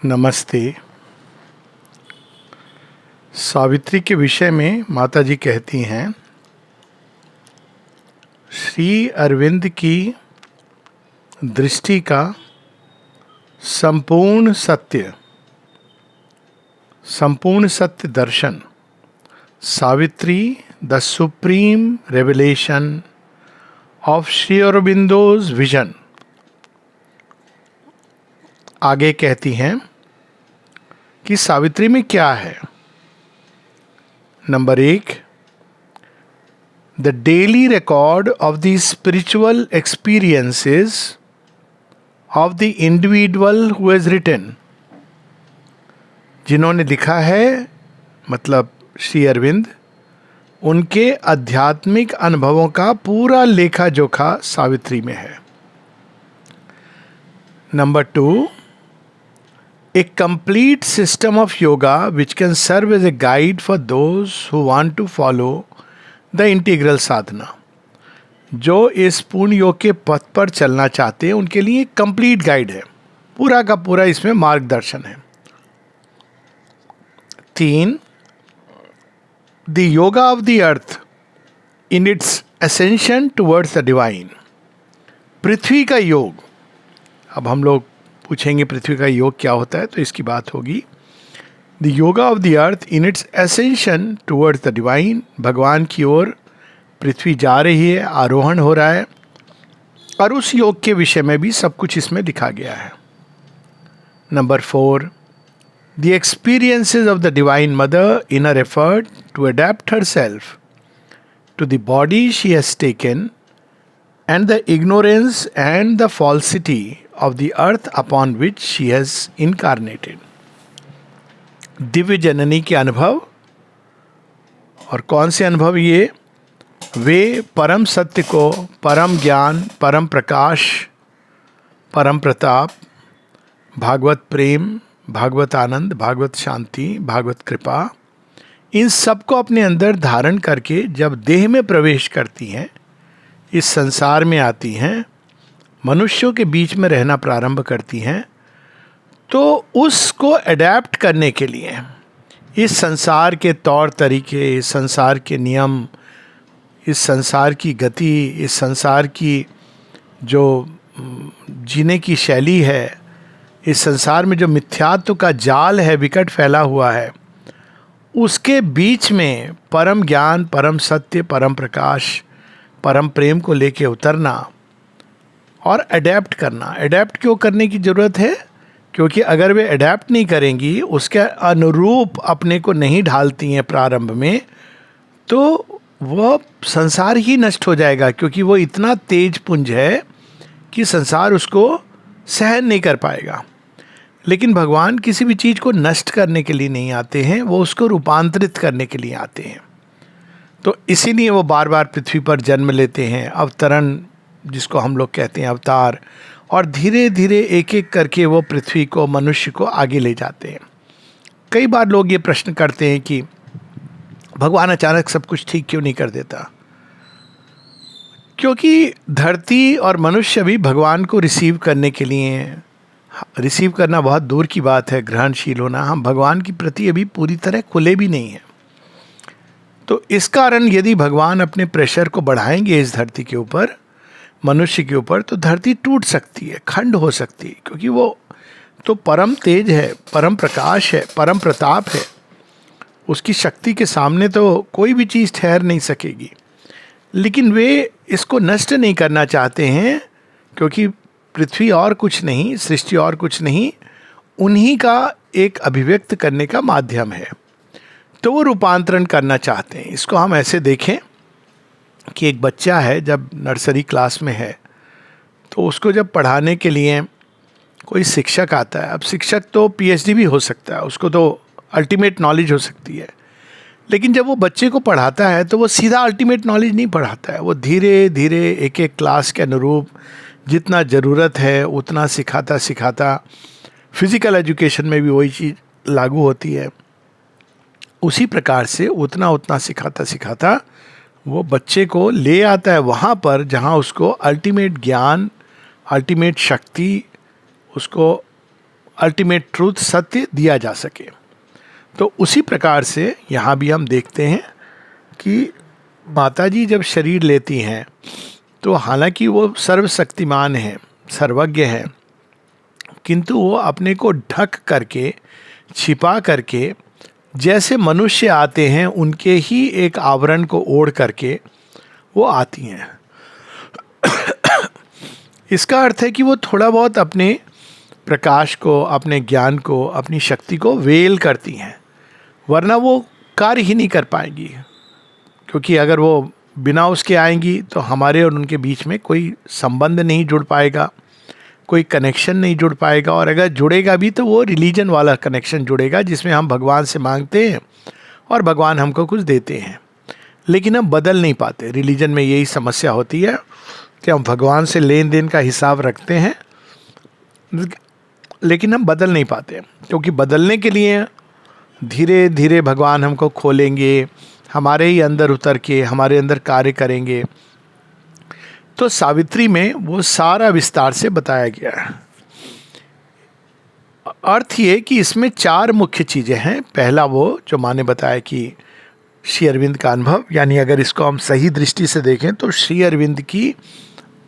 नमस्ते। सावित्री के विषय में माता जी कहती हैं, श्री अरविंद की दृष्टि का संपूर्ण सत्य दर्शन, Savitri the supreme revelation of Shri Aurobindo's vision. आगे कहती हैं कि सावित्री में क्या है। Number 1, the daily record of the spiritual experiences of the individual who has written. जिन्होंने लिखा है मतलब श्री अरविंद, उनके आध्यात्मिक अनुभवों का पूरा लेखा जोखा सावित्री में है। Number 2, a complete system of yoga which can serve as a guide for those who want to follow the integral sadhana। जो इस पूर्ण योग के पथ पर चलना चाहते हैं उनके लिए कंप्लीट गाइड है, पूरा का पूरा इसमें मार्गदर्शन है। 3, the yoga of the earth in its ascension towards the divine। पृथ्वी का योग, अब हम लोग पूछेंगे पृथ्वी का योग क्या होता है, तो इसकी बात होगी the yoga of the earth in its ascension towards the divine. भगवान की ओर पृथ्वी जा रही है, आरोहण हो रहा है, और उस योग के विषय में भी सब कुछ इसमें लिखा गया है। Number 4, the experiences of the divine mother in her effort to adapt herself to the body she has taken and the ignorance and the falsity of the earth upon which she has incarnated। Divya जननी के अनुभव, और कौन से अनुभव ये? वे परम सत्य को, परम ज्ञान, परम प्रकाश, परम प्रताप, भागवत प्रेम, भागवत आनंद, भागवत शांति, भागवत कृपा, इन सब को अपने अंदर धारण करके जब देह में प्रवेश करती हैं, इस संसार में आती हैं, मनुष्यों के बीच में रहना प्रारंभ करती हैं, तो उसको अडेप्ट करने के लिए इस संसार के तौर तरीके, इस संसार के नियम, इस संसार की गति, इस संसार की जो जीने की शैली है, इस संसार में जो मिथ्यात्व का जाल है विकट फैला हुआ है, उसके बीच में परम ज्ञान, परम सत्य, परम प्रकाश, परम प्रेम को लेके उतरना और अडेप्ट करना। अडेप्ट क्यों करने की ज़रूरत है? क्योंकि अगर वे अडेप्ट नहीं करेंगी, उसके अनुरूप अपने को नहीं ढालती हैं प्रारंभ में, तो वह संसार ही नष्ट हो जाएगा, क्योंकि वो इतना तेज पुंज है कि संसार उसको सहन नहीं कर पाएगा। लेकिन भगवान किसी भी चीज़ को नष्ट करने के लिए नहीं आते हैं, वो उसको रूपांतरित करने के लिए आते हैं। तो इसीलिए वो बार बार पृथ्वी पर जन्म लेते हैं, अवतरण जिसको हम लोग कहते हैं, अवतार, और धीरे धीरे एक एक करके वो पृथ्वी को, मनुष्य को आगे ले जाते हैं। कई बार लोग ये प्रश्न करते हैं कि भगवान अचानक सब कुछ ठीक क्यों नहीं कर देता? क्योंकि धरती और मनुष्य भी भगवान को रिसीव करने के लिए, रिसीव करना बहुत दूर की बात है, ग्रहणशील होना, हम भगवान के प्रति अभी पूरी तरह खुले भी नहीं हैं। तो इस कारण यदि भगवान अपने प्रेशर को बढ़ाएंगे इस धरती के ऊपर, मनुष्य के ऊपर, तो धरती टूट सकती है, खंड हो सकती है, क्योंकि वो तो परम तेज है, परम प्रकाश है, परम प्रताप है। उसकी शक्ति के सामने तो कोई भी चीज़ ठहर नहीं सकेगी। लेकिन वे इसको नष्ट नहीं करना चाहते हैं, क्योंकि पृथ्वी और कुछ नहीं, सृष्टि और कुछ नहीं, उन्हीं का एक अभिव्यक्त करने का माध्यम है। तो वो रूपांतरण करना चाहते हैं। इसको हम ऐसे देखें कि एक बच्चा है, जब नर्सरी क्लास में है, तो उसको जब पढ़ाने के लिए कोई शिक्षक आता है, अब शिक्षक तो पीएचडी भी हो सकता है, उसको तो अल्टीमेट नॉलेज हो सकती है, लेकिन जब वो बच्चे को पढ़ाता है तो वो सीधा अल्टीमेट नॉलेज नहीं पढ़ाता है, वो धीरे धीरे एक एक क्लास के अनुरूप जितना ज़रूरत है उतना सिखाता सिखाता, फिज़िकल एजुकेशन में भी वही चीज़ लागू होती है, उसी प्रकार से उतना उतना सिखाता सिखाता वो बच्चे को ले आता है वहाँ पर जहाँ उसको अल्टीमेट ज्ञान, अल्टीमेट शक्ति उसको अल्टीमेट ट्रूथ, सत्य दिया जा सके। तो उसी प्रकार से यहाँ भी हम देखते हैं कि माता जी जब शरीर लेती हैं तो हालांकि वो सर्वशक्तिमान हैं, सर्वज्ञ हैं, किंतु वो अपने को ढक करके, छिपा करके, जैसे मनुष्य आते हैं उनके ही एक आवरण को ओढ़ करके वो आती हैं। इसका अर्थ है कि वो थोड़ा बहुत अपने प्रकाश को, अपने ज्ञान को, अपनी शक्ति को वेल करती हैं, वरना वो कार्य ही नहीं कर पाएंगी। क्योंकि अगर वो बिना उसके आएंगी तो हमारे और उनके बीच में कोई संबंध नहीं जुड़ पाएगा, कोई कनेक्शन नहीं जुड़ पाएगा, और अगर जुड़ेगा भी तो वो रिलीजन वाला कनेक्शन जुड़ेगा जिसमें हम भगवान से मांगते हैं और भगवान हमको कुछ देते हैं, लेकिन हम बदल नहीं पाते। रिलीजन में यही समस्या होती है कि हम भगवान से लेन देन का हिसाब रखते हैं लेकिन हम बदल नहीं पाते, क्योंकि बदलने के लिए धीरे धीरे भगवान हमको खोलेंगे, हमारे ही अंदर उतर के हमारे अंदर कार्य करेंगे। तो सावित्री में वो सारा विस्तार से बताया गया है। अर्थ ये कि इसमें 4 मुख्य चीज़ें हैं। पहला वो जो माँ ने बताया कि श्री अरविंद का अनुभव, यानी अगर इसको हम सही दृष्टि से देखें तो श्री अरविंद की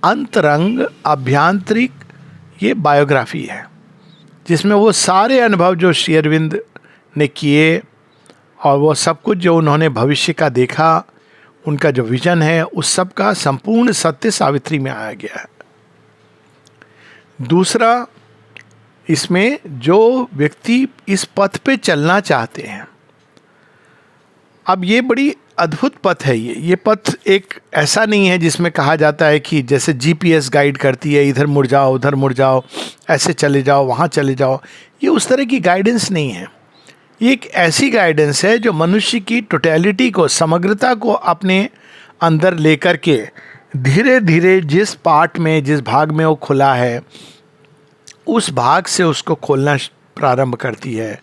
अंतरंग आभ्यंतरिक ये बायोग्राफी है, जिसमें वो सारे अनुभव जो श्री अरविंद ने किए और वो सब कुछ जो उन्होंने भविष्य का देखा, उनका जो विजन है, उस सब का संपूर्ण सत्य सावित्री में आया गया है। दूसरा, इसमें जो व्यक्ति इस पथ पे चलना चाहते हैं, अब ये बड़ी अद्भुत पथ है। ये पथ एक ऐसा नहीं है जिसमें कहा जाता है कि जैसे जीपीएस गाइड करती है, इधर मुड़ जाओ, उधर मुड़ जाओ, ऐसे चले जाओ, वहाँ चले जाओ। ये उस तरह की गाइडेंस नहीं है। ये एक ऐसी गाइडेंस है जो मनुष्य की टोटलिटी को, समग्रता को अपने अंदर लेकर के धीरे धीरे जिस पार्ट में, जिस भाग में वो खुला है, उस भाग से उसको खोलना प्रारंभ करती है।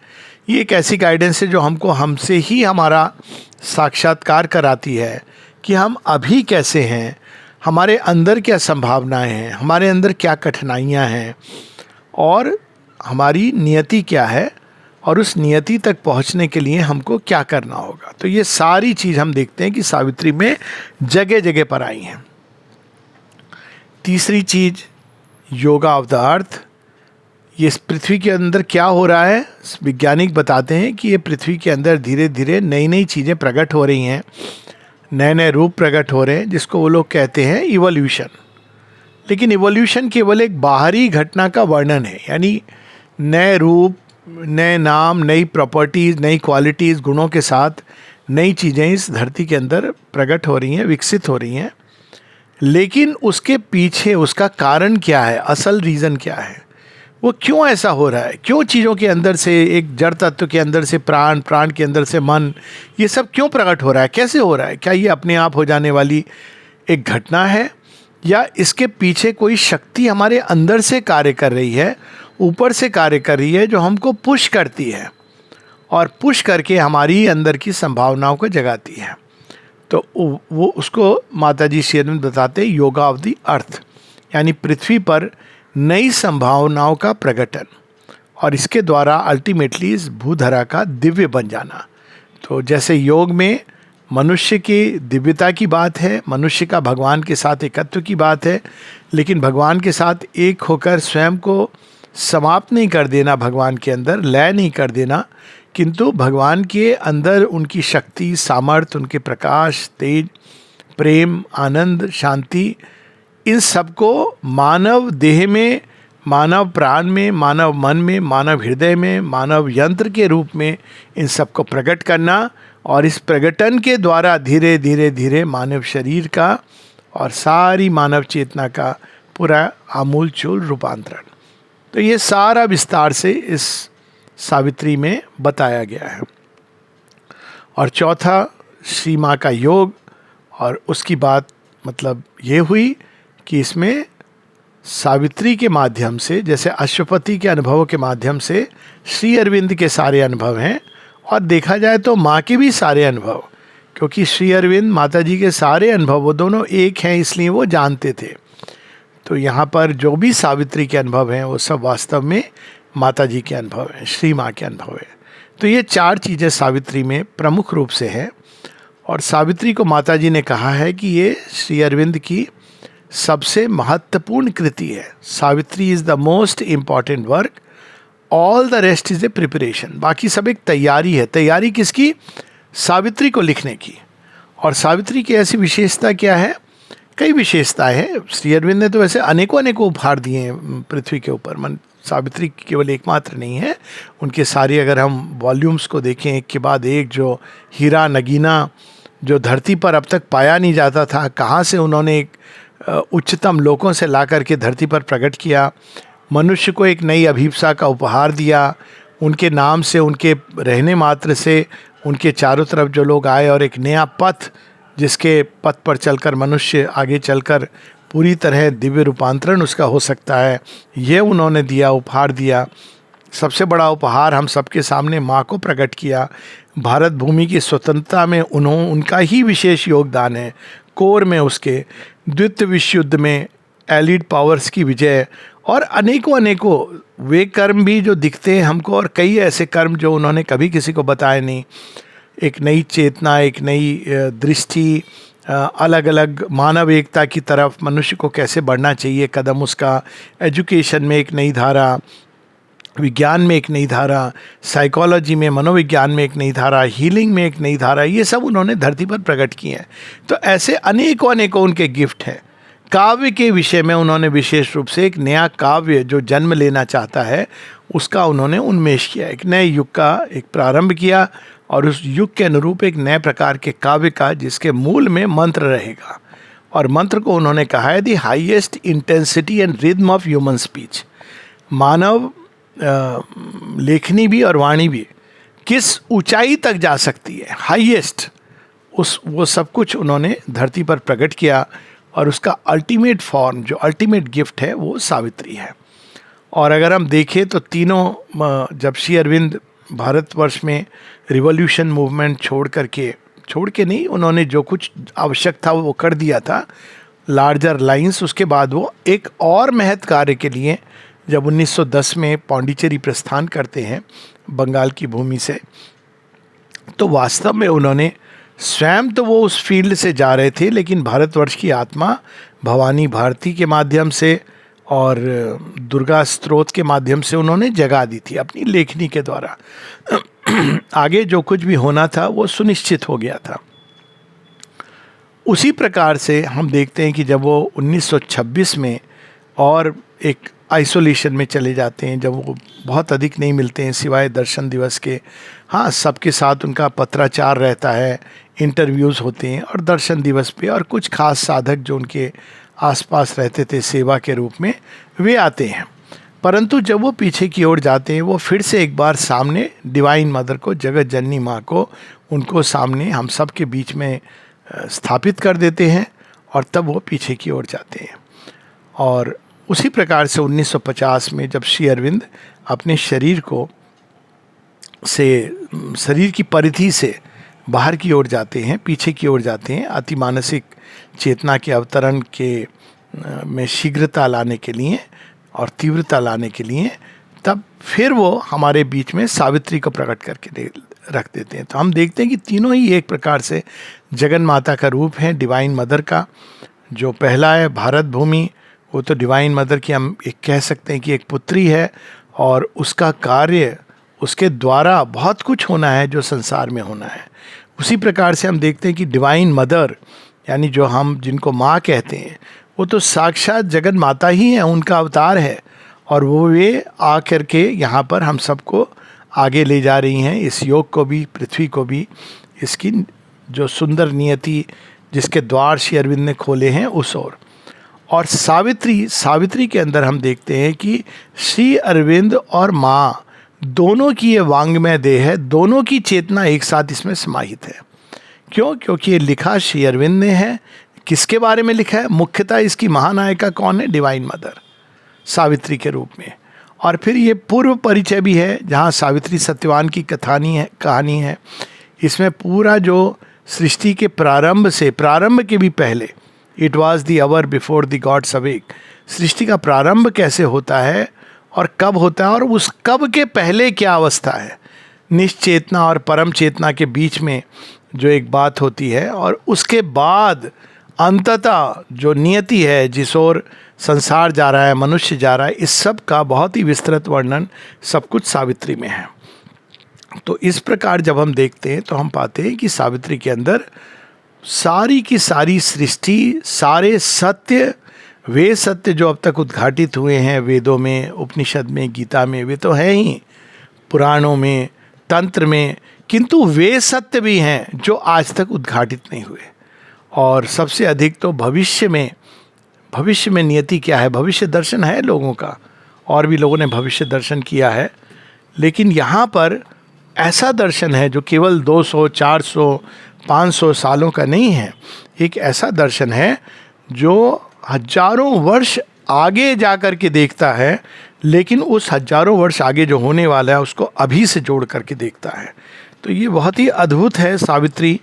ये एक ऐसी गाइडेंस है जो हमको हमसे ही हमारा साक्षात्कार कराती है कि हम अभी कैसे हैं, हमारे अंदर क्या संभावनाएं हैं, हमारे अंदर क्या कठिनाइयां हैं और हमारी नियति क्या है, और उस नियति तक पहुंचने के लिए हमको क्या करना होगा। तो ये सारी चीज़ हम देखते हैं कि सावित्री में जगह जगह पर आई हैं। तीसरी चीज़, योगा ऑफ द अर्थ। ये इस पृथ्वी के अंदर क्या हो रहा है, वैज्ञानिक बताते हैं कि ये पृथ्वी के अंदर धीरे धीरे नई नई चीज़ें प्रकट हो रही हैं, नए नए रूप प्रकट हो रहे हैं, जिसको वो लोग कहते हैं इवोल्यूशन। लेकिन इवोल्यूशन केवल एक बाहरी घटना का वर्णन है, यानी नए रूप, नए नाम, नई प्रॉपर्टीज़, नई क्वालिटीज़, गुणों के साथ नई चीज़ें इस धरती के अंदर प्रकट हो रही हैं, विकसित हो रही हैं। लेकिन उसके पीछे उसका कारण क्या है, असल रीज़न क्या है, वो क्यों ऐसा हो रहा है, क्यों चीज़ों के अंदर से, एक जड़ तत्व के अंदर से प्राण, प्राण के अंदर से मन, ये सब क्यों प्रकट हो रहा है, कैसे हो रहा है, क्या ये अपने आप हो जाने वाली एक घटना है या इसके पीछे कोई शक्ति हमारे अंदर से कार्य कर रही है, ऊपर से कार्य कर रही है, जो हमको पुश करती है और पुश करके हमारी अंदर की संभावनाओं को जगाती है। तो वो उसको माता जी श्री अरविंद बताते योगा ऑफ द अर्थ, यानी पृथ्वी पर नई संभावनाओं का प्रकटन, और इसके द्वारा अल्टीमेटली इस भूधरा का दिव्य बन जाना। तो जैसे योग में मनुष्य की दिव्यता की बात है, मनुष्य का भगवान के साथ एकत्व की बात है, लेकिन भगवान के साथ एक होकर स्वयं को समाप्त नहीं कर देना, भगवान के अंदर लय नहीं कर देना, किंतु भगवान के अंदर उनकी शक्ति, सामर्थ्य, उनके प्रकाश, तेज, प्रेम, आनंद, शांति, इन सबको मानव देह में, मानव प्राण में, मानव मन में, मानव हृदय में, मानव यंत्र के रूप में इन सबको प्रकट करना, और इस प्रकटन के द्वारा धीरे धीरे धीरे मानव शरीर का और सारी मानव चेतना का पूरा आमूलचूल रूपांतरण। तो ये सारा विस्तार से इस सावित्री में बताया गया है। और चौथा, श्री माँ का योग, और उसकी बात मतलब ये हुई कि इसमें सावित्री के माध्यम से, जैसे अश्वपति के अनुभवों के माध्यम से श्री अरविंद के सारे अनुभव हैं, और देखा जाए तो माँ के भी सारे अनुभव, क्योंकि श्री अरविंद माता जी के सारे अनुभव वो दोनों एक हैं, इसलिए वो जानते थे। तो यहाँ पर जो भी सावित्री के अनुभव हैं वो सब वास्तव में माता जी के अनुभव हैं, श्री माँ के अनुभव है। तो ये 4 चीज़ें सावित्री में प्रमुख रूप से है। और सावित्री को माता जी ने कहा है कि ये श्री अरविंद की सबसे महत्वपूर्ण कृति है। Savitri is the most important work, all the rest is a preparation. बाकी सब एक तैयारी है। तैयारी किसकी? सावित्री को लिखने की। और सावित्री की ऐसी विशेषता क्या है? कई विशेषताएं हैं। श्री अरविंद ने तो वैसे अनेकों उपहार दिए हैं पृथ्वी के ऊपर। सावित्री केवल एकमात्र नहीं है, उनके सारे अगर हम वॉल्यूम्स को देखें एक के बाद एक, जो हीरा नगीना जो धरती पर अब तक पाया नहीं जाता था, कहाँ से उन्होंने एक उच्चतम लोकों से ला करके धरती पर प्रकट किया, मनुष्य को एक नई अभिप्सा का उपहार दिया। उनके नाम से, उनके रहने मात्र से उनके चारों तरफ जो लोग आए और एक नया पथ, जिसके पथ पर चलकर मनुष्य आगे चलकर पूरी तरह दिव्य रूपांतरण उसका हो सकता है, ये उन्होंने दिया, उपहार दिया। सबसे बड़ा उपहार हम सबके सामने माँ को प्रकट किया। भारत भूमि की स्वतंत्रता में उनका ही विशेष योगदान है। कोर में उसके, द्वितीय विश्व युद्ध में एलिड पावर्स की विजय, और अनेकों वे कर्म भी जो दिखते हैं हमको, और कई ऐसे कर्म जो उन्होंने कभी किसी को बताए नहीं। एक नई चेतना, एक नई दृष्टि, अलग अलग मानव एकता की तरफ मनुष्य को कैसे बढ़ना चाहिए कदम उसका, एजुकेशन में एक नई धारा, विज्ञान में एक नई धारा, साइकोलॉजी में, मनोविज्ञान में एक नई धारा, हीलिंग में एक नई धारा, ये सब उन्होंने धरती पर प्रकट किए हैं। तो ऐसे अनेकों उनके गिफ्ट हैं। काव्य के विषय में उन्होंने विशेष रूप से एक नया काव्य जो जन्म लेना चाहता है उसका उन्होंने उन्मेष किया, एक नए युग का एक प्रारंभ किया, और उस युग के अनुरूप एक नए प्रकार के काव्य का जिसके मूल में मंत्र रहेगा। और मंत्र को उन्होंने कहा है the highest intensity and rhythm of human speech. मानव लेखनी भी और वाणी भी किस ऊंचाई तक जा सकती है, हाईएस्ट, वो सब कुछ उन्होंने धरती पर प्रकट किया। और उसका अल्टीमेट फॉर्म, जो अल्टीमेट गिफ्ट है, वो सावित्री है। और अगर हम देखें तो तीनों, जब श्री अरविंद भारतवर्ष में रिवॉल्यूशन मूवमेंट छोड़ के नहीं, उन्होंने जो कुछ आवश्यक था वो कर दिया था, लार्जर लाइंस। उसके बाद वो एक और महत् कार्य के लिए जब 1910 में पौंडीचेरी प्रस्थान करते हैं बंगाल की भूमि से, तो वास्तव में उन्होंने स्वयं तो वो उस फील्ड से जा रहे थे, लेकिन भारतवर्ष की आत्मा भवानी भारती के माध्यम से और दुर्गा स्तोत्र के माध्यम से उन्होंने जगा दी थी अपनी लेखनी के द्वारा। आगे जो कुछ भी होना था वो सुनिश्चित हो गया था। उसी प्रकार से हम देखते हैं कि जब वो 1926 में और एक आइसोलेशन में चले जाते हैं, जब वो बहुत अधिक नहीं मिलते हैं सिवाय दर्शन दिवस के। हाँ, सबके साथ उनका पत्राचार रहता है, इंटरव्यूज़ होते हैं, और दर्शन दिवस पे और कुछ खास साधक जो उनके आसपास रहते थे सेवा के रूप में, वे आते हैं। परंतु जब वो पीछे की ओर जाते हैं, वो फिर से एक बार सामने डिवाइन मदर को, जगत जननी माँ को, उनको सामने हम सब के बीच में स्थापित कर देते हैं, और तब वो पीछे की ओर जाते हैं। और उसी प्रकार से 1950 में जब श्री अरविंद अपने शरीर की परिधि से बाहर की ओर जाते हैं, पीछे की ओर जाते हैं, अतिमानसिक चेतना के अवतरण में शीघ्रता लाने के लिए और तीव्रता लाने के लिए, तब फिर वो हमारे बीच में सावित्री को प्रकट करके रख देते हैं। तो हम देखते हैं कि तीनों ही एक प्रकार से जगन माता का रूप है, डिवाइन मदर का। जो पहला है भारत भूमि, वो तो डिवाइन मदर की हम एक कह सकते हैं कि एक पुत्री है, और उसका कार्य, उसके द्वारा बहुत कुछ होना है जो संसार में होना है। उसी प्रकार से हम देखते हैं कि डिवाइन मदर, यानी जो हम जिनको माँ कहते हैं, वो तो साक्षात जगन माता ही है, उनका अवतार है, और वो वे आ कर के यहाँ पर हम सबको आगे ले जा रही हैं, इस योग को भी, पृथ्वी को भी, इसकी जो सुंदर नियति जिसके द्वार श्री अरविंद ने खोले हैं उस ओर। और सावित्री के अंदर हम देखते हैं कि श्री अरविंद और माँ दोनों की ये वांग्मय देह है, दोनों की चेतना एक साथ इसमें समाहित है। क्यों? क्योंकि ये लिखा श्री अरविंद ने है। किसके बारे में लिखा है? मुख्यतः इसकी महानायिका कौन है? डिवाइन मदर, सावित्री के रूप में। और फिर ये पूर्व परिचय भी है, जहाँ सावित्री सत्यवान की कहानी है। इसमें पूरा जो सृष्टि के प्रारंभ के भी पहले, it was the hour before the gods awake, सृष्टि का प्रारंभ कैसे होता है और कब होता है, और उस कब के पहले क्या अवस्था है, निश्चेतना और परम चेतना के बीच में जो एक बात होती है, और उसके बाद अंततः जो नियति है जिस ओर संसार जा रहा है, मनुष्य जा रहा है, इस सब का बहुत ही विस्तृत वर्णन सब कुछ सावित्री में है। तो इस प्रकार जब हम देखते हैं तो हम पाते हैं कि सावित्री के अंदर सारी की सारी सृष्टि, सारे सत्य, वे सत्य जो अब तक उद्घाटित हुए हैं वेदों में, उपनिषद में, गीता में, वे तो हैं ही, पुराणों में, तंत्र में, किंतु वे सत्य भी हैं जो आज तक उद्घाटित नहीं हुए। और सबसे अधिक तो भविष्य में नियति क्या है, भविष्य दर्शन है लोगों का, और भी लोगों ने भविष्य दर्शन किया है, लेकिन यहाँ पर ऐसा दर्शन है जो केवल 200, 400, 500 सालों का नहीं है। एक ऐसा दर्शन है जो हजारों वर्ष आगे जा कर के देखता है, लेकिन उस हजारों वर्ष आगे जो होने वाला है उसको अभी से जोड़ करके देखता है। तो ये बहुत ही अद्भुत है। सावित्री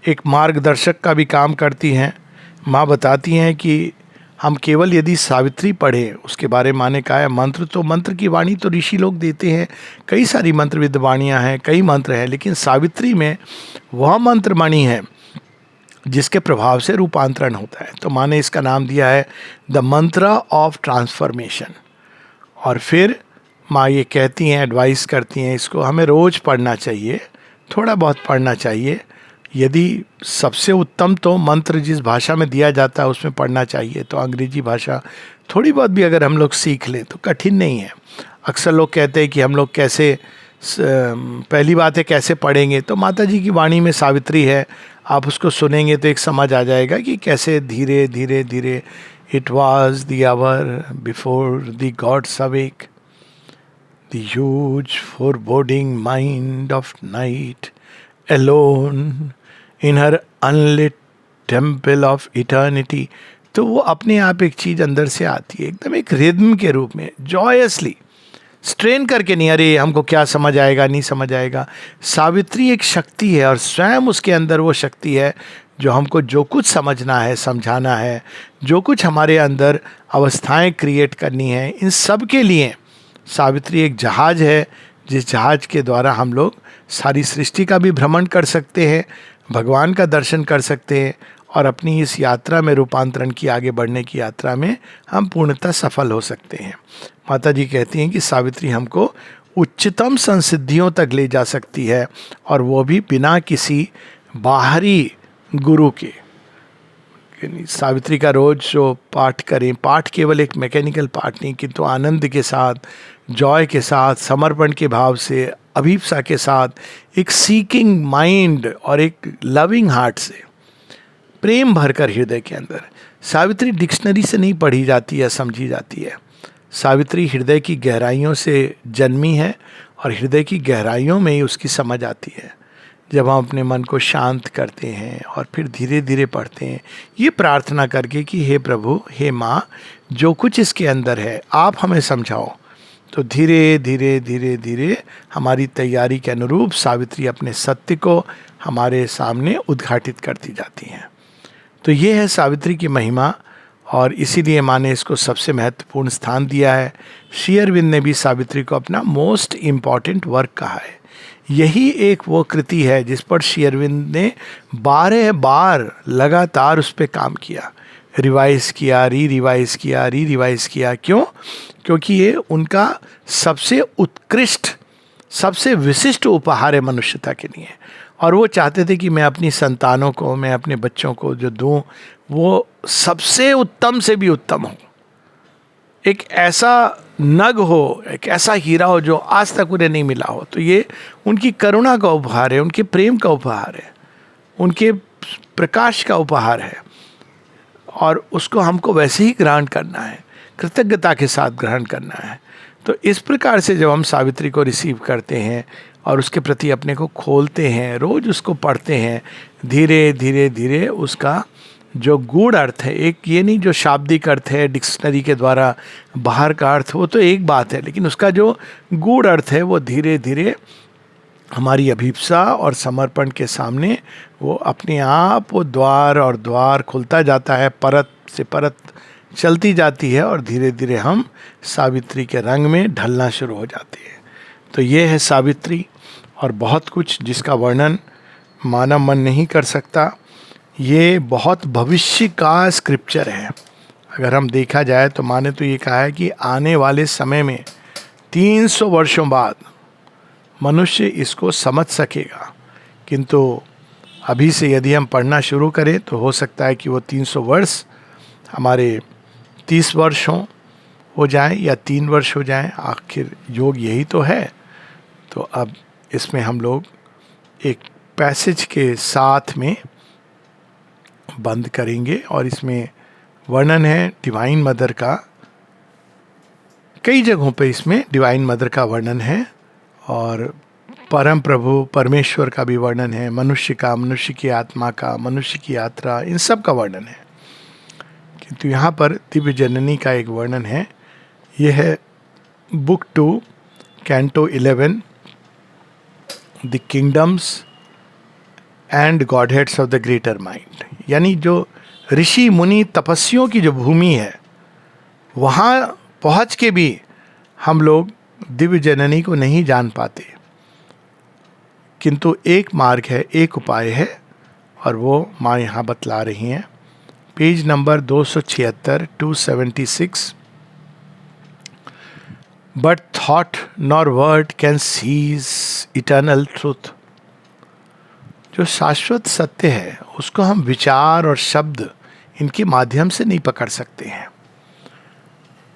एक मार्गदर्शक का भी काम करती हैं। माँ बताती हैं कि हम केवल यदि सावित्री पढ़ें, उसके बारे में माँ ने कहा है, मंत्र की वाणी तो ऋषि लोग देते हैं, कई सारी मंत्र विद्वाणियाँ हैं, कई मंत्र हैं, लेकिन सावित्री में वह मंत्रमणि है जिसके प्रभाव से रूपांतरण होता है। तो माँ ने इसका नाम दिया है द मंत्र ऑफ ट्रांसफॉर्मेशन। और फिर माँ ये कहती हैं, एडवाइस करती हैं, इसको हमें रोज़ पढ़ना चाहिए, थोड़ा बहुत पढ़ना चाहिए। यदि सबसे उत्तम तो मंत्र जिस भाषा में दिया जाता है उसमें पढ़ना चाहिए, तो अंग्रेजी भाषा थोड़ी बहुत भी अगर हम लोग सीख लें तो कठिन नहीं है। अक्सर लोग कहते हैं कि हम लोग कैसे, पहली बात है कैसे पढ़ेंगे, तो माता जी की वाणी में सावित्री है, आप उसको सुनेंगे तो एक समझ आ जाएगा कि कैसे धीरे धीरे धीरे it was the hour before the gods awake, the huge foreboding mind of night alone in her unlit temple of eternity। तो वो अपने आप एक चीज़ अंदर से आती है, एकदम एक रिदम के रूप में, जॉयसली, स्ट्रेन करके नहीं, अरे हमको क्या समझ आएगा, नहीं समझ आएगा। सावित्री एक शक्ति है और स्वयं उसके अंदर वो शक्ति है जो हमको जो कुछ समझना है, समझाना है, जो कुछ हमारे अंदर अवस्थाएं क्रिएट करनी है, इन सब के लिए सावित्री एक जहाज है, जिस जहाज के द्वारा हम लोग सारी सृष्टि का भी भ्रमण कर सकते हैं, भगवान का दर्शन कर सकते हैं, और अपनी इस यात्रा में, रूपांतरण की, आगे बढ़ने की यात्रा में हम पूर्णतः सफल हो सकते हैं। माता जी कहती हैं कि सावित्री हमको उच्चतम संसिद्धियों तक ले जा सकती है, और वो भी बिना किसी बाहरी गुरु के। सावित्री का रोज जो पाठ करें, पाठ केवल एक मैकेनिकल पाठ नहीं, किंतु आनंद के साथ, जॉय के साथ, समर्पण के भाव से, अभिप्सा के साथ, एक सीकिंग माइंड और एक लविंग हार्ट से, प्रेम भरकर हृदय के अंदर। सावित्री डिक्शनरी से नहीं पढ़ी जाती है, समझी जाती है। सावित्री हृदय की गहराइयों से जन्मी है, और हृदय की गहराइयों में ही उसकी समझ आती है। जब हम अपने मन को शांत करते हैं और फिर धीरे धीरे पढ़ते हैं, ये प्रार्थना करके कि हे प्रभु, हे माँ, जो कुछ इसके अंदर है आप हमें समझाओ, तो धीरे धीरे धीरे धीरे हमारी तैयारी के अनुरूप सावित्री अपने सत्य को हमारे सामने उद्घाटित करती जाती हैं। तो ये है सावित्री की महिमा, और इसीलिए माँ ने इसको सबसे महत्वपूर्ण स्थान दिया है। श्री अरविंद ने भी सावित्री को अपना मोस्ट इम्पॉर्टेंट वर्क कहा है। यही एक वो कृति है जिस पर श्री अरविंद ने 12 बार लगातार उस पर काम किया, रिवाइज किया, रिवाइज किया। क्यों? क्योंकि ये उनका सबसे उत्कृष्ट, सबसे विशिष्ट उपहार है मनुष्यता के लिए। और वो चाहते थे कि मैं अपनी संतानों को, मैं अपने बच्चों को जो दूं, वो सबसे उत्तम से भी उत्तम हो, एक ऐसा नग हो, एक ऐसा हीरा हो जो आज तक उन्हें नहीं मिला हो। तो ये उनकी करुणा का उपहार है, उनके प्रेम का उपहार है, उनके प्रकाश का उपहार है, और उसको हमको वैसे ही ग्रहण करना है, कृतज्ञता के साथ ग्रहण करना है। तो इस प्रकार से जब हम सावित्री को रिसीव करते हैं और उसके प्रति अपने को खोलते हैं, रोज़ उसको पढ़ते हैं, धीरे धीरे धीरे उसका जो गूढ़ अर्थ है, एक ये नहीं जो शाब्दिक अर्थ है डिक्शनरी के द्वारा बाहर का अर्थ, वो तो एक बात है, लेकिन उसका जो गूढ़ अर्थ है वो धीरे धीरे हमारी अभिप्सा और समर्पण के सामने वो अपने आप वो द्वार और द्वार खुलता जाता है, परत से परत चलती जाती है और धीरे धीरे हम सावित्री के रंग में ढलना शुरू हो जाते हैं। तो ये है सावित्री, और बहुत कुछ जिसका वर्णन मानव मन नहीं कर सकता। ये बहुत भविष्य का स्क्रिप्चर है। अगर हम देखा जाए तो माने तो ये कहा है कि आने वाले समय में 300 वर्षों बाद मनुष्य इसको समझ सकेगा, किंतु अभी से यदि हम पढ़ना शुरू करें तो हो सकता है कि वो 300 वर्ष हमारे 30 वर्ष हो जाए या 3 वर्ष हो जाए। आखिर योग यही तो है। तो अब इसमें हम लोग एक पैसेज के साथ में बंद करेंगे, और इसमें वर्णन है डिवाइन मदर का। कई जगहों पे इसमें डिवाइन मदर का वर्णन है, और परम प्रभु परमेश्वर का भी वर्णन है, मनुष्य का, मनुष्य की आत्मा का, मनुष्य की यात्रा, इन सब का वर्णन है। किंतु यहाँ पर दिव्य जननी का एक वर्णन है। यह है book 2 canto 11, the kingdoms and God heads of the greater mind. यानी जो ऋषि मुनि तपस्वियों की जो भूमि है, वहाँ पहुँच के भी हम लोग दिव्य जननी को नहीं जान पाते। किंतु एक मार्ग है, एक उपाय है, और वो माँ यहाँ बतला रही हैं। Page number 276, 276। But thought nor word can seize eternal truth. जो शाश्वत सत्य है उसको हम विचार और शब्द इनके माध्यम से नहीं पकड़ सकते हैं।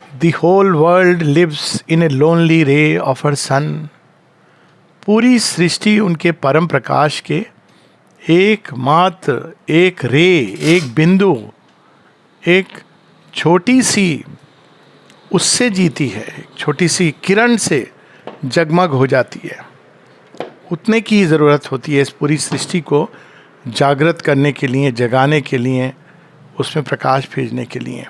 The whole world lives in a lonely ray of her sun. पूरी सृष्टि उनके परम प्रकाश के एकमात्र एक रे, एक बिंदु, एक छोटी सी उससे जीती है, एक छोटी सी किरण से जगमग हो जाती है। उतने की ज़रूरत होती है इस पूरी सृष्टि को जागृत करने के लिए, जगाने के लिए, उसमें प्रकाश भेजने के लिए।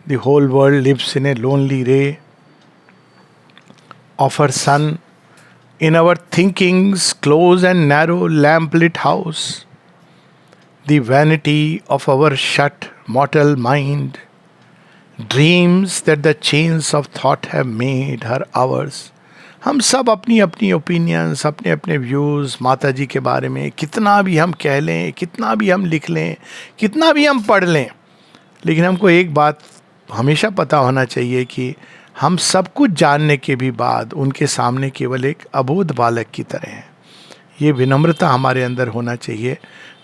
The whole world lives in a lonely ray of her sun in our thinking's close and narrow lamp-lit house, the vanity of our shut mortal mind dreams that the chains of thought have made her ours. हम सब अपनी अपनी opinions, अपने अपने views माता जी के बारे में कितना भी हम कह लें, कितना भी हम लिख लें, कितना भी हम पढ़ लें, लेकिन हमको एक बात हमेशा पता होना चाहिए कि हम सब कुछ जानने के भी बाद उनके सामने केवल एक अबोध बालक की तरह हैं। ये विनम्रता हमारे अंदर होना चाहिए,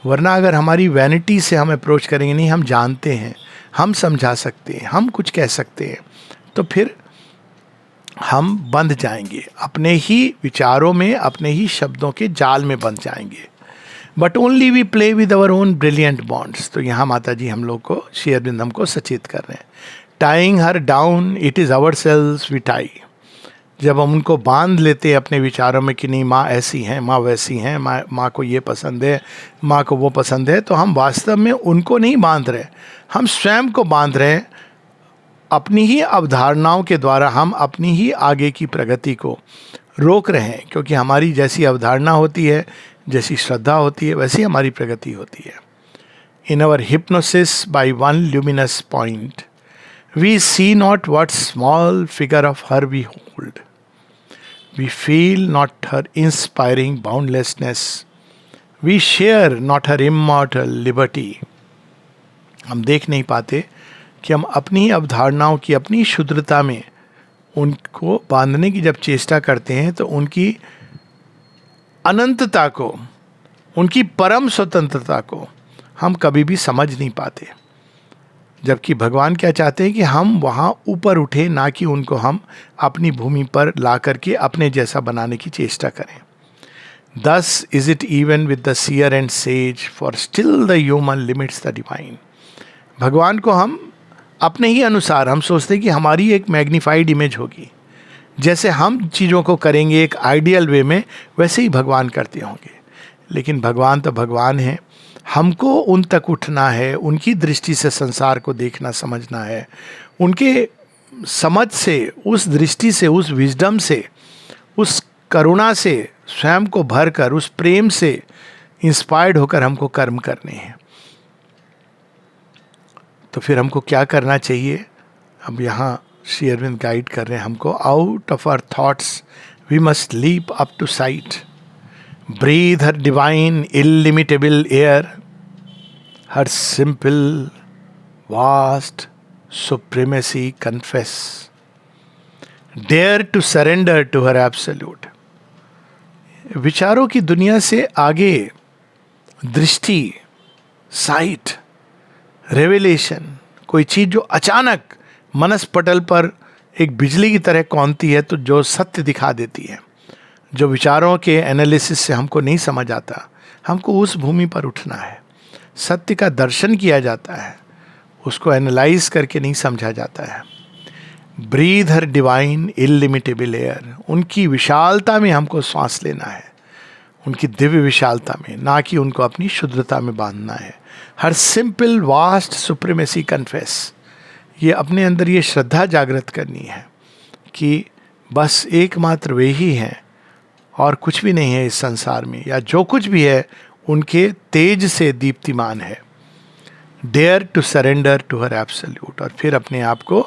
वरना अगर हमारी वैनिटी से हम अप्रोच करेंगे, नहीं हम जानते हैं, हम समझा सकते हैं, हम कुछ कह सकते हैं, तो फिर हम बंध जाएंगे, अपने ही विचारों में, अपने ही शब्दों के जाल में बंध जाएंगे। But only we play with our own brilliant bonds. तो यहाँ माता जी हम लोग को, श्री अरविंद हमको सचेत कर रहे हैं। Tying her down it is ourselves we tie. जब हम उनको बांध लेते हैं अपने विचारों में कि नहीं माँ ऐसी हैं, माँ वैसी हैं, माँ को ये पसंद है, माँ को वो पसंद है, तो हम वास्तव में उनको नहीं बांध रहे, हम स्वयं को बांध रहे हैं। अपनी ही अवधारणाओं के द्वारा हम अपनी ही आगे की प्रगति को रोक रहे हैं, क्योंकि हमारी जैसी अवधारणा होती है, जैसी श्रद्धा होती है, वैसी हमारी प्रगति होती है। In our hypnosis by one luminous point we see not what small figure of her we hold. We feel not her inspiring boundlessness. We share not her immortal liberty. हम देख नहीं पाते कि हम अपनी अवधारणाओं की, अपनी शुद्धता में उनको बांधने की जब चेष्टा करते हैं तो उनकी अनंतता को, उनकी परम स्वतंत्रता को हम कभी भी समझ नहीं पाते। जबकि भगवान क्या चाहते हैं कि हम वहाँ ऊपर उठे, ना कि उनको हम अपनी भूमि पर ला करके अपने जैसा बनाने की चेष्टा करें। Thus is it even with the seer and sage, for still the human limits the divine. भगवान को हम अपने ही अनुसार हम सोचते हैं कि हमारी एक मैग्नीफाइड इमेज होगी, जैसे हम चीज़ों को करेंगे एक आइडियल वे में, वैसे ही भगवान करते होंगे। लेकिन भगवान तो भगवान है, हमको उन तक उठना है, उनकी दृष्टि से संसार को देखना, समझना है, उनके समझ से, उस दृष्टि से, उस विजडम से, उस करुणा से स्वयं को भरकर, उस प्रेम से इंस्पायर्ड होकर हमको कर्म करने हैं। तो फिर हमको क्या करना चाहिए? अब यहाँ श्री अरविंद गाइड कर रहे हैं हमको, out of our thoughts we must leap up to sight, breathe her divine illimitable air, her simple vast supremacy confess, dare to surrender to her absolute. विचारों की दुनिया से आगे दृष्टि, साइट, रेवलेशन, कोई चीज जो अचानक मनस पटल पर एक बिजली की तरह कौंधती है, तो जो सत्य दिखा देती है, जो विचारों के एनालिसिस से हमको नहीं समझ आता, हमको उस भूमि पर उठना है। सत्य का दर्शन किया जाता है, उसको एनालाइज करके नहीं समझा जाता है। Breathe her divine illimitable air, उनकी विशालता में हमको सांस लेना है, उनकी दिव्य विशालता में, ना कि उनको अपनी शुद्धता में बांधना है। हर सिंपल वास्ट सुप्रीमेसी कन्फेस, ये अपने अंदर ये श्रद्धा जागृत करनी है कि बस एकमात्र वे ही हैं और कुछ भी नहीं है इस संसार में, या जो कुछ भी है उनके तेज से दीप्तिमान है। Dare to surrender to her absolute, और फिर अपने आप को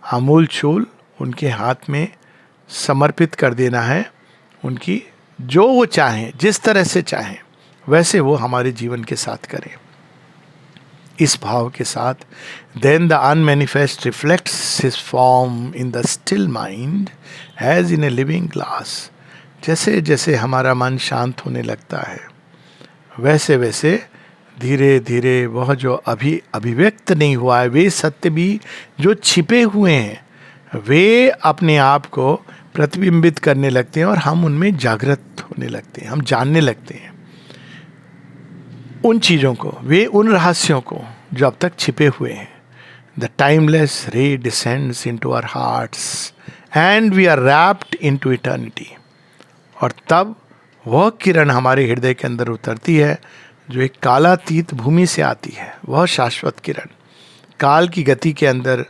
आमूल चूल उनके हाथ में समर्पित कर देना है। उनकी जो वो चाहें, जिस तरह से चाहें वैसे वो हमारे जीवन के साथ करें। इस भाव के साथ, then the unmanifest reflects his form in the still mind as in a living glass. जैसे जैसे हमारा मन शांत होने लगता है, वैसे वैसे धीरे धीरे वह जो अभी अभिव्यक्त नहीं हुआ है, वे सत्य भी जो छिपे हुए हैं, वे अपने आप को प्रतिबिंबित करने लगते हैं और हम उनमें जागृत होने लगते हैं, हम जानने लगते हैं उन चीज़ों को, वे उन रहस्यों को जो अब तक छिपे हुए हैं। The timeless ray descends into our hearts and we are wrapped into eternity. और तब वह किरण हमारे हृदय के अंदर उतरती है जो एक कालातीत भूमि से आती है, वह शाश्वत किरण। काल की गति के अंदर,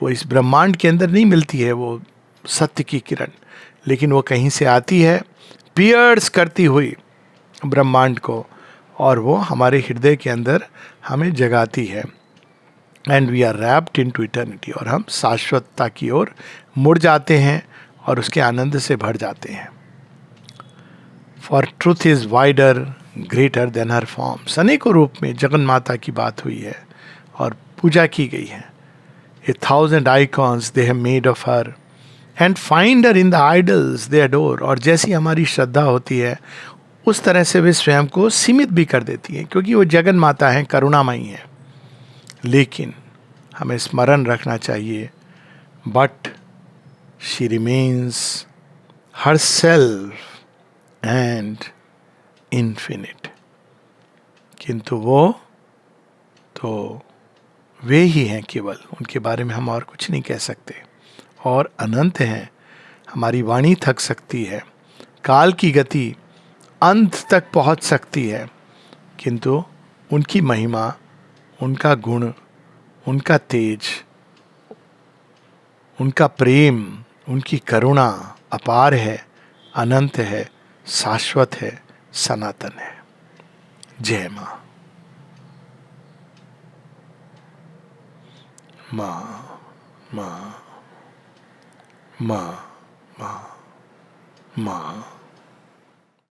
वो इस ब्रह्मांड के अंदर नहीं मिलती है वो सत्य की किरण, लेकिन वो कहीं से आती है पियर्स करती हुई ब्रह्मांड को, और वो हमारे हृदय के अंदर हमें जगाती है। And we are wrapped into eternity, और हम शाश्वतता की ओर मुड़ जाते हैं और उसके आनंद से भर जाते हैं। For truth is wider greater than her forms. अनेकों रूप में जगन माता की बात हुई है और पूजा की गई है। 1,000 icons they have made of her and find her in the idols they adore। और जैसी हमारी श्रद्धा होती है उस तरह से वे स्वयं को सीमित भी कर देती हैं, क्योंकि वो जगन माता हैं, करुणामयी हैं। लेकिन हमें स्मरण रखना चाहिए, but she remains her self and infinite. किंतु वो तो वे ही हैं केवल, उनके बारे में हम और कुछ नहीं कह सकते, और अनंत हैं। हमारी वाणी थक सकती है, काल की गति अंत तक पहुंच सकती है, किंतु उनकी महिमा, उनका गुण, उनका तेज, उनका प्रेम, उनकी करुणा अपार है, अनंत है, शाश्वत है, सनातन है। जय मां। मां मां मां मां मां।